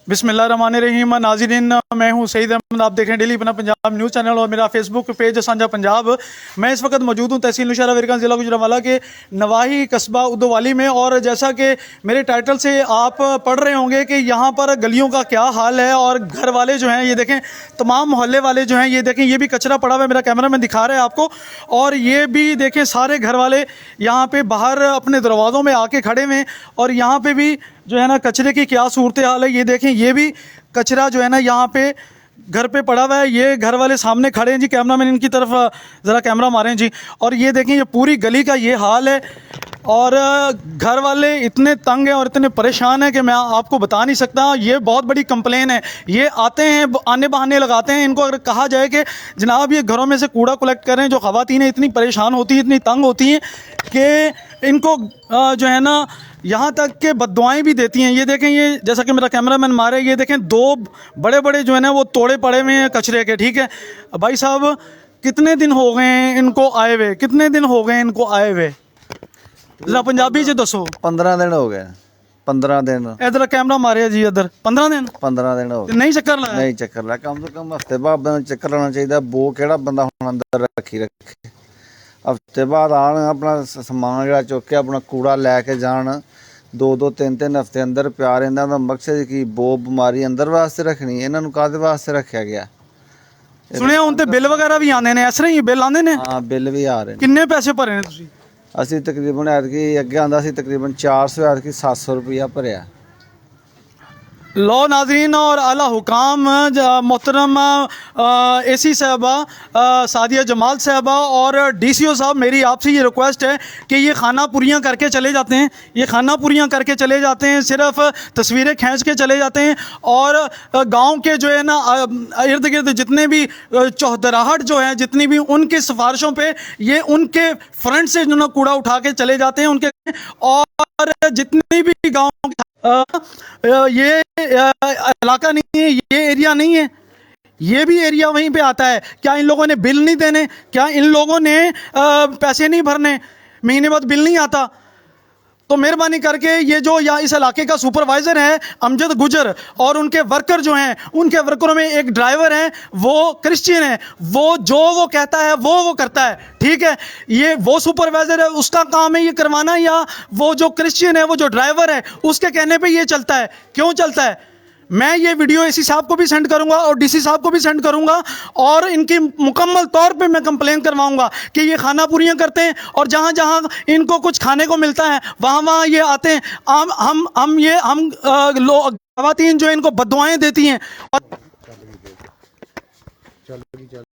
बिस्मिल्लाहिर्रहमानिर्रहीम। नाज़रीन, मैं हूं सईद अहमद, आप देख रहे हैं डेली अपना पंजाब न्यूज़ चैनल और मेरा फेसबुक पेज साझा पंजाब। मैं इस वक्त मौजूद हूं तहसील नौशहरा विरकान ज़िला गुजरांवाला के नवाही कस्बा उद्दोवाली में। और जैसा कि मेरे टाइटल से आप पढ़ रहे होंगे कि यहाँ पर गलियों का क्या हाल है और घर वाले जो हैं ये देखें, तमाम मोहल्ले वाले जो हैं ये देखें, ये भी कचरा पड़ा हुआ है, मेरा कैमरा मैन दिखा रहा है आपको। और ये भी देखें सारे घर वाले यहाँ पे बाहर अपने दरवाज़ों में आके खड़े हुए हैं। और यहाँ पे भी जो है ना कचरे की क्या सूरत हाल है, ये देखें, ये भी कचरा जो है ना यहाँ पे घर पे पड़ा हुआ है। ये घर वाले सामने खड़े हैं जी, कैमरा मैन इनकी तरफ ज़रा कैमरा मारें जी। और ये देखें, ये पूरी गली का ये हाल है। और घर वाले इतने तंग हैं और इतने परेशान हैं कि मैं आपको बता नहीं सकता। ये बहुत बड़ी कंप्लेन है। ये आते हैं, आने बहाने लगाते हैं। इनको अगर कहा जाए कि जनाब ये घरों में से कूड़ा कलेक्ट करें, जो ख़वातीन इतनी परेशान होती हैं, इतनी तंग होती हैं कि इनको जो है ना यहाँ तक के बद्दुआएं भी देती हैं। ये देखें, ये जैसा कि मेरा कैमरामैन मारे, ये देखें दो बड़े बड़े जो है ना वो तोड़े पड़े हुए हैं कचरे के। ठीक है भाई साहब, कितने दिन हो गए हैं इनको आए हुए, कितने दिन हो गए इनको आए हुए, जरा पंजाबी च दसो। 15 दिन हो गए। 15 दिन इधर कैमरा मारे जी, इधर 15 दिन 15 दिन हो गए। नहीं चक्कर लाया? नहीं चक्कर ला, कम से कम हफ्ते बाद बंदा चक्कर लाना चाहिए। वो केड़ा बंदा हुण अंदर रखे हफ्ते बाद आन, अपना समान जिहड़ा चुक के अपना कूड़ा लैके जान। 2-2 3-3 हफ्ते अंदर पिया रहिंदा। दा मकसद की वो बीमारी अंदर वास्ते रखनी, इन्हां नूं काहदे वास्ते रखिया गया? सुनिया हुण ते बिल वगैरह भी आने ने, इस तरह ही बिल आंदे ने? हाँ, बिल भी आ रहे ने। किन्ने पैसे भरे ने तुसीं? असी तकरीबन ऐतकी अगे आंदा सी तकरीबन 400, ऐतकी 700 रुपया भरिया। लो नाजरीन और आला हुकाम मोहतरम एसी साहबा सादिया जमाल साहबा और डीसीओ साहब, मेरी आपसे ये रिक्वेस्ट है कि ये खाना पुरियाँ करके चले जाते हैं। ये खाना पुरियाँ करके चले जाते हैं, सिर्फ तस्वीरें खींच के चले जाते हैं। और गांव के जो है ना इर्द गिर्द जितने भी चौहदराहट जो है, जितनी भी उनकी सिफारिशों पे ये उनके फ्रंट से जो ना कूड़ा उठा के चले जाते हैं उनके। और जितनी भी गाँव ये इलाका नहीं है, ये एरिया नहीं है, ये भी एरिया वहीं पे आता है। क्या इन लोगों ने बिल नहीं देने? क्या इन लोगों ने पैसे नहीं भरने? महीने बाद बिल नहीं आता? तो मेहरबानी करके ये जो यहाँ इस इलाके का सुपरवाइज़र है अमजद गुजर, और उनके वर्कर जो हैं, उनके वर्करों में एक ड्राइवर है, वो क्रिश्चियन है, वो जो वो कहता है वो करता है। ठीक है, ये वो सुपरवाइज़र है, उसका काम है ये करवाना, या वो जो क्रिश्चियन है, वो जो ड्राइवर है, उसके कहने पे ये चलता है? क्यों चलता है? मैं ये वीडियो एसी साहब को भी सेंड करूंगा और डीसी साहब को भी सेंड करूंगा और इनकी मुकम्मल तौर पे मैं कंप्लेन करवाऊंगा कि ये खाना पूरियां करते हैं और जहां जहां इनको कुछ खाने को मिलता है वहां ये आते हैं। हम ख़वातीन जो इनको बद्दुआएं देती हैं। और